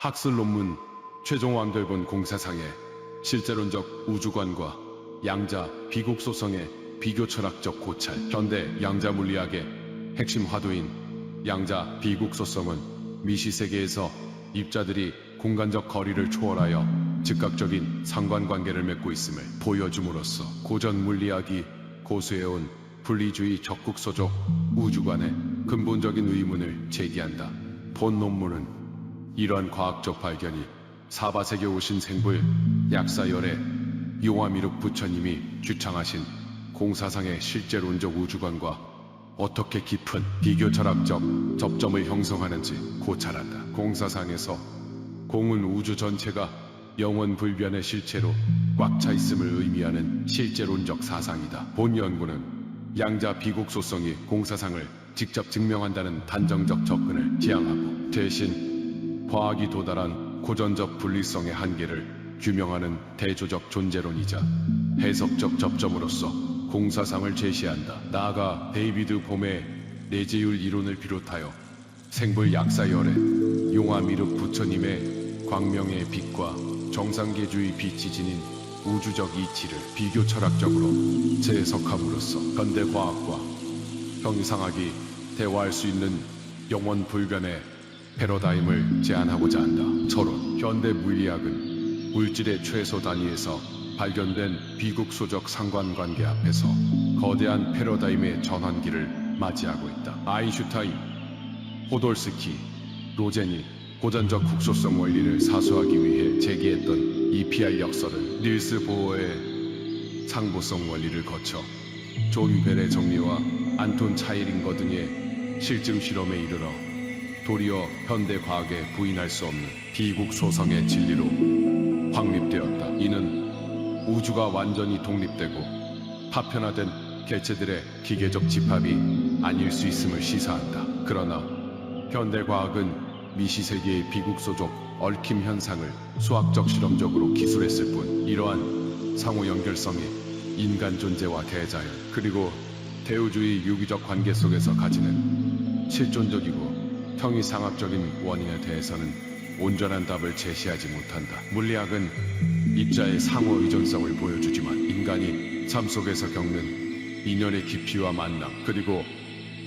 학술 논문 최종 완결본 공사상의 실제론적 우주관과 양자 비국 소성의 비교 철학적 고찰. 현대 양자 물리학의 핵심 화두인 양자 비국 소성은 미시세계에서 입자들이 공간적 거리를 초월하여 즉각적인 상관관계를 맺고 있음을 보여줌으로써 고전 물리학이 고수해온 분리주의 적국소적 우주관의 근본적인 의문을 제기한다. 본 논문은 이러한 과학적 발견이 사바세계 오신 생불 약사열의 용화미륵 부처님이 주창하신 공사상의 실제론적 우주관과 어떻게 깊은 비교 철학적 접점을 형성하는지 고찰한다. 공사상에서 공은 우주 전체가 영원 불변의 실체로 꽉 차 있음을 의미하는 실제론적 사상이다. 본 연구는 양자 비국 소성이 공사상을 직접 증명한다는 단정적 접근을 지향하고 대신 과학이 도달한 고전적 분리성의 한계를 규명하는 대조적 존재론이자 해석적 접점으로서 공사상을 제시한다. 나아가 데이비드 봄의 내재율 이론을 비롯하여 생불 약사열의 용화미륵 부처님의 광명의 빛과 정상계주의 빛이 지닌 우주적 이치를 비교 철학적으로 재해석함으로써 현대 과학과 형이상학이 대화할 수 있는 영원 불변의 패러다임을 제안하고자 한다. 서론. 현대 물리학은 물질의 최소 단위에서 발견된 비국소적 상관관계 앞에서 거대한 패러다임의 전환기를 맞이하고 있다. 아인슈타인, 포돌스키, 로젠이 고전적 국소성 원리를 사수하기 위해 제기했던 EPR 역설은 닐스 보어의 상보성 원리를 거쳐 존 벨의 정리와 안톤 차이링거 등의 실증 실험에 이르러 도리어 현대 과학에 부인할 수 없는 비국소성의 진리로 확립되었다. 이는 우주가 완전히 독립되고 파편화된 객체들의 기계적 집합이 아닐 수 있음을 시사한다. 그러나 현대 과학은 미시세계의 비국소적 얽힘 현상을 수학적 실험적으로 기술했을 뿐 이러한 상호 연결성이 인간 존재와 대자연 그리고 대우주의 유기적 관계 속에서 가지는 실존적이고 형이상학적인 원인에 대해서는 온전한 답을 제시하지 못한다. 물리학은 입자의 상호 의존성을 보여주지만 인간이 삶 속에서 겪는 인연의 깊이와 만남 그리고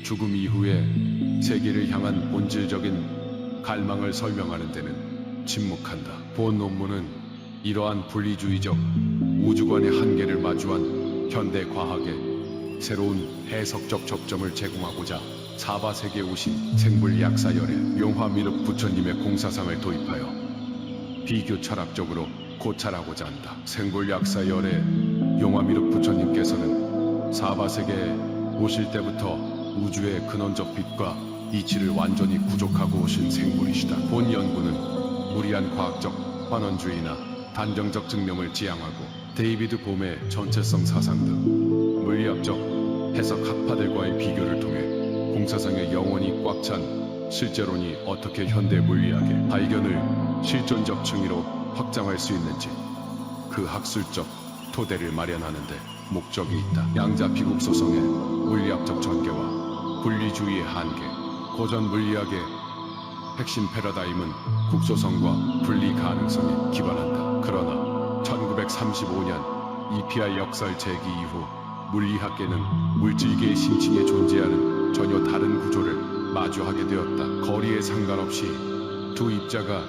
죽음 이후의 세계를 향한 본질적인 갈망을 설명하는 데는 침묵한다. 본 논문은 이러한 분리주의적 우주관의 한계를 마주한 현대 과학의 새로운 해석적 접점을 제공하고자 사바세계에 오신 생불 약사열의 용화미륵 부처님의 공사상을 도입하여 비교 철학적으로 고찰하고자 한다. 생불 약사열의 용화미륵 부처님께서는 사바세계에 오실 때부터 우주의 근원적 빛과 이치를 완전히 구족하고 오신 생물이시다. 본 연구는 무리한 과학적 환원주의나 단정적 증명을 지향하고 데이비드 봄의 전체성 사상 등 물리학적 해석 학파들과의 비교를 통해 공사상의 영원히 꽉 찬 실제론이 어떻게 현대 물리학의 발견을 실존적 층위로 확장할 수 있는지 그 학술적 토대를 마련하는 데 목적이 있다. 양자 비국 소성의 물리학적 전개와 분리주의의 한계. 고전 물리학의 핵심 패러다임은 국소성과 분리 가능성에 기반한다. 그러나 1935년 EPR 역설 제기 이후 물리학계는 물질계의 심층에 존재하는 전혀 다른 구조를 마주하게 되었다. 거리에 상관없이 두 입자가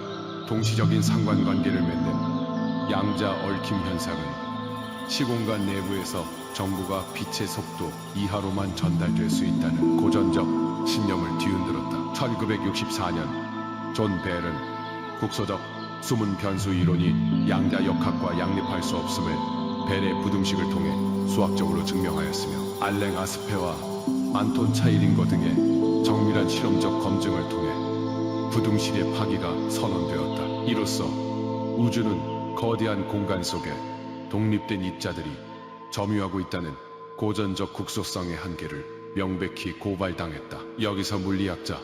동시적인 상관관계를 맺는 양자 얽힘 현상은 시공간 내부에서 전구가 빛의 속도 이하로만 전달될 수 있다는 고전적 신념을 뒤흔들었다. 1964년 존 벨은 국소적 수문 변수 이론이 양자 역학과 양립할 수 없음을 벨의 부등식을 통해 수학적으로 증명하였으며 알랭 아스페와 안톤 차이링거 등의 정밀한 실험적 검증을 통해 부등식의 파기가 선언되었다. 이로써 우주는 거대한 공간 속에 독립된 입자들이 점유하고 있다는 고전적 국소성의 한계를 명백히 고발당했다. 여기서 물리학자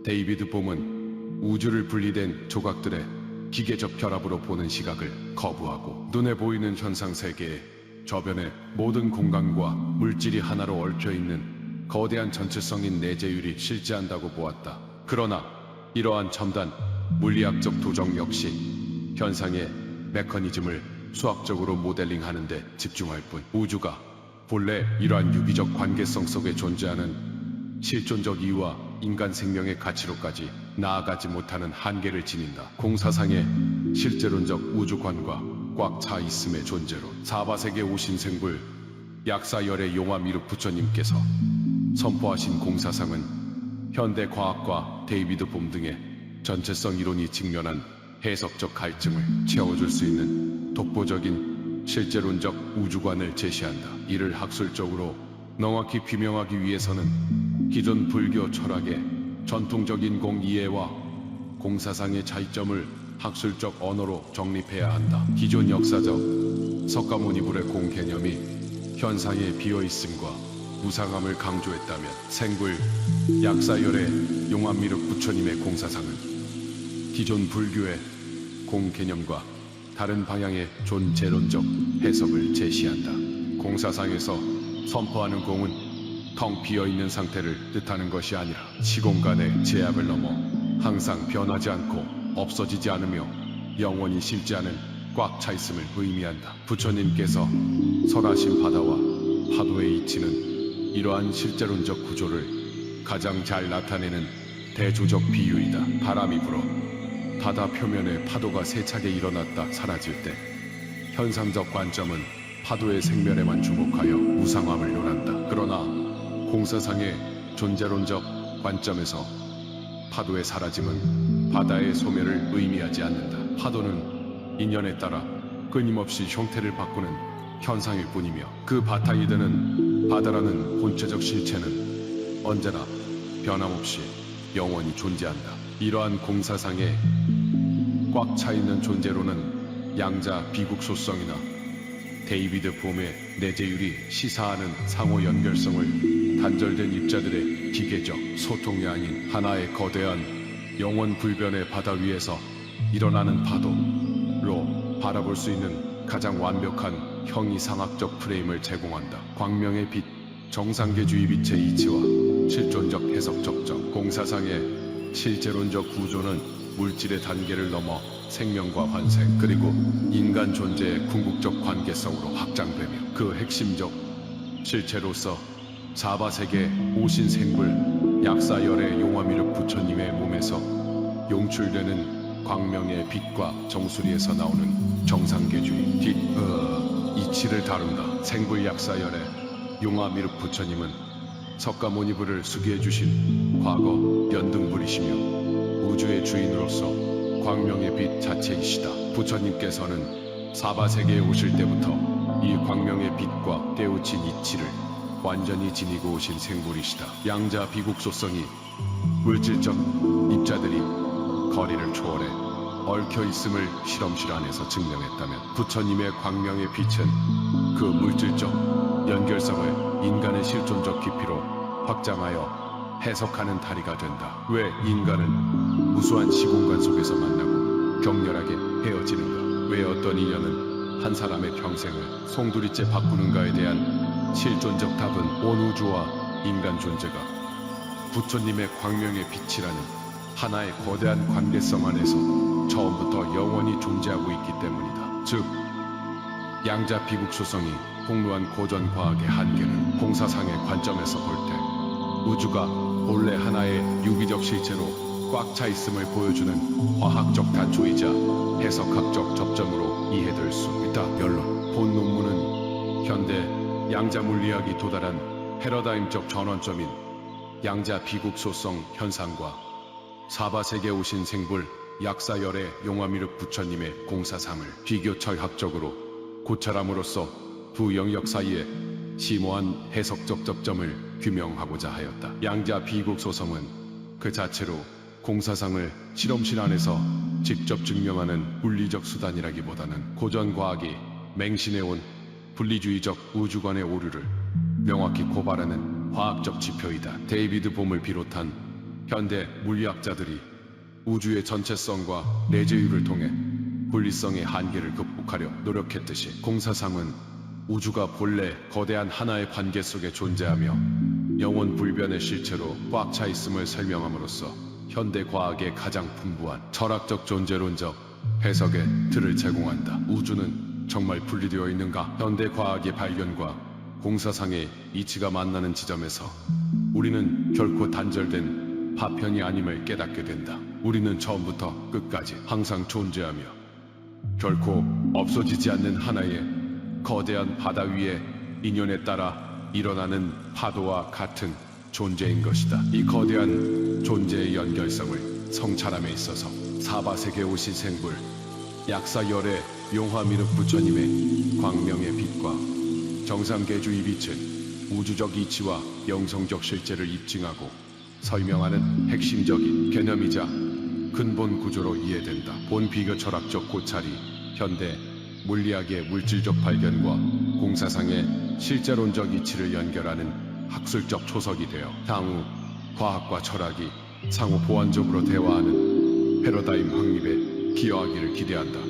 데이비드 봄은 우주를 분리된 조각들의 기계적 결합으로 보는 시각을 거부하고 눈에 보이는 현상 세계의 저변에 모든 공간과 물질이 하나로 얽혀있는 거대한 전체성인 내재율이 실재한다고 보았다. 그러나 이러한 첨단 물리학적 도정 역시 현상의 메커니즘을 수학적으로 모델링하는 데 집중할 뿐, 우주가 본래 이러한 유기적 관계성 속에 존재하는 실존적 이유와 인간 생명의 가치로까지 나아가지 못하는 한계를 지닌다. 공사상의 실제론적 우주관과 꽉 차 있음의 존재로 사바세계 오신 생불 약사열의 용화 미륵 부처님께서 선포하신 공사상은 현대 과학과 데이비드 봄 등의 전체성 이론이 직면한 해석적 갈증을 채워줄 수 있는 독보적인 실제론적 우주관을 제시한다. 이를 학술적으로 명확히 규명하기 위해서는 기존 불교 철학의 전통적인 공이해와 공사상의 차이점을 학술적 언어로 정립해야 한다. 기존 역사적 석가모니불의 공개념이 현상의 비어있음과 무상함을 강조했다면, 생불 약사열의 용화미륵 부처님의 공사상은 기존 불교의 공개념과 다른 방향의 존재론적 해석을 제시한다. 공사상에서 선포하는 공은 텅 비어있는 상태를 뜻하는 것이 아니라 시공간의 제약을 넘어 항상 변하지 않고 없어지지 않으며 영원히 식지 않은 꽉 차 있음을 의미한다. 부처님께서 설하신 바다와 파도의 이치는 이러한 실제론적 구조를 가장 잘 나타내는 대조적 비유이다. 바람이 불어 바다 표면에 파도가 세차게 일어났다 사라질 때 현상적 관점은 파도의 생멸에만 주목하여 무상함을 논한다. 그러나 공사상의 존재론적 관점에서 파도의 사라짐은 바다의 소멸을 의미하지 않는다. 파도는 인연에 따라 끊임없이 형태를 바꾸는 현상일 뿐이며, 그 바탕이 되는 바다라는 본체적 실체는 언제나 변함없이 영원히 존재한다. 이러한 공사상에 꽉 차 있는 존재로는 양자 비국소성이나 데이비드 봄의 내재율이 시사하는 상호 연결성을 단절된 입자들의 기계적 소통이 아닌 하나의 거대한 영원 불변의 바다 위에서 일어나는 파도로 바라볼 수 있는 가장 완벽한 형이상학적 프레임을 제공한다. 광명의 빛, 정상계주의 빛의 이치와 실존적 해석적 점. 공사상의 실제론적 구조는 물질의 단계를 넘어 생명과 환생, 그리고 인간 존재의 궁극적 관계성으로 확장되며, 그 핵심적 실체로서 사바세계 오신 생불 약사열의 용화미륵 부처님의 몸에서 용출되는 광명의 빛과 정수리에서 나오는 정상계주의 이치를 다룬다. 생불 약사열의 용화미륵 부처님은 석가모니불을 수기해 주신 과거 연등불이시며 우주의 주인으로서 광명의 빛 자체이시다. 부처님께서는 사바세계에 오실 때부터 이 광명의 빛과 깨우친 이치를 완전히 지니고 오신 생불이시다. 양자 비국소성이 물질적 입자들이 거리를 초월해 얽혀 있음을 실험실 안에서 증명했다면, 부처님의 광명의 빛은 그 물질적 연결성을 인간의 실존적 깊이로 확장하여 해석하는 다리가 된다. 왜 인간은 무수한 시공간 속에서 만나고 격렬하게 헤어지는가? 왜 어떤 인연은 한 사람의 평생을 송두리째 바꾸는가에 대한 실존적 답은 온 우주와 인간 존재가 부처님의 광명의 빛이라는 하나의 거대한 관계성 안에서 처음부터 영원히 존재하고 있기 때문이다. 즉, 양자 비국소성이 폭로한 고전 과학의 한계는 공사상의 관점에서 볼 때 우주가 본래 하나의 유기적 실체로 꽉 차 있음을 보여주는 과학적 단초이자 해석학적 접점으로 이해될 수 있다. 결론. 본 논문은 현대 양자 물리학이 도달한 패러다임적 전환점인 양자 비국소성 현상과 사바세계 오신 생불 약사열의 용화미륵 부처님의 공사상을 비교 철학적으로 고찰함으로써 두 영역 사이의 심오한 해석적 접점을 규명하고자 하였다. 양자 비국소성은 그 자체로 공사상을 실험실 안에서 직접 증명하는 물리적 수단이라기보다는 고전 과학이 맹신해온 분리주의적 우주관의 오류를 명확히 고발하는 과학적 지표이다. 데이비드 봄을 비롯한 현대 물리학자들이 우주의 전체성과 내재율을 통해 분리성의 한계를 극복하려 노력했듯이, 공사상은 우주가 본래 거대한 하나의 관계 속에 존재하며 영원 불변의 실체로 꽉 차 있음을 설명함으로써 현대 과학의 가장 풍부한 철학적 존재론적 해석의 틀을 제공한다. 우주는 정말 분리되어 있는가? 현대 과학의 발견과 공사상의 이치가 만나는 지점에서 우리는 결코 단절된 파편이 아님을 깨닫게 된다. 우리는 처음부터 끝까지 항상 존재하며 결코 없어지지 않는 하나의 거대한 바다 위의 인연에 따라 일어나는 파도와 같은 존재인 것이다. 이 거대한 존재의 연결성을 성찰함에 있어서 사바세계 오신 생불 약사열의 용화미륵 부처님의 광명의 빛과 정상계주의 빛은 우주적 이치와 영성적 실제를 입증하고 설명하는 핵심적인 개념이자 근본 구조로 이해된다. 본 비교 철학적 고찰이 현대 물리학의 물질적 발견과 공사상의 실제론적 이치를 연결하는 학술적 초석이 되어 향후 과학과 철학이 상호 보완적으로 대화하는 패러다임 확립에 기여하기를 기대한다.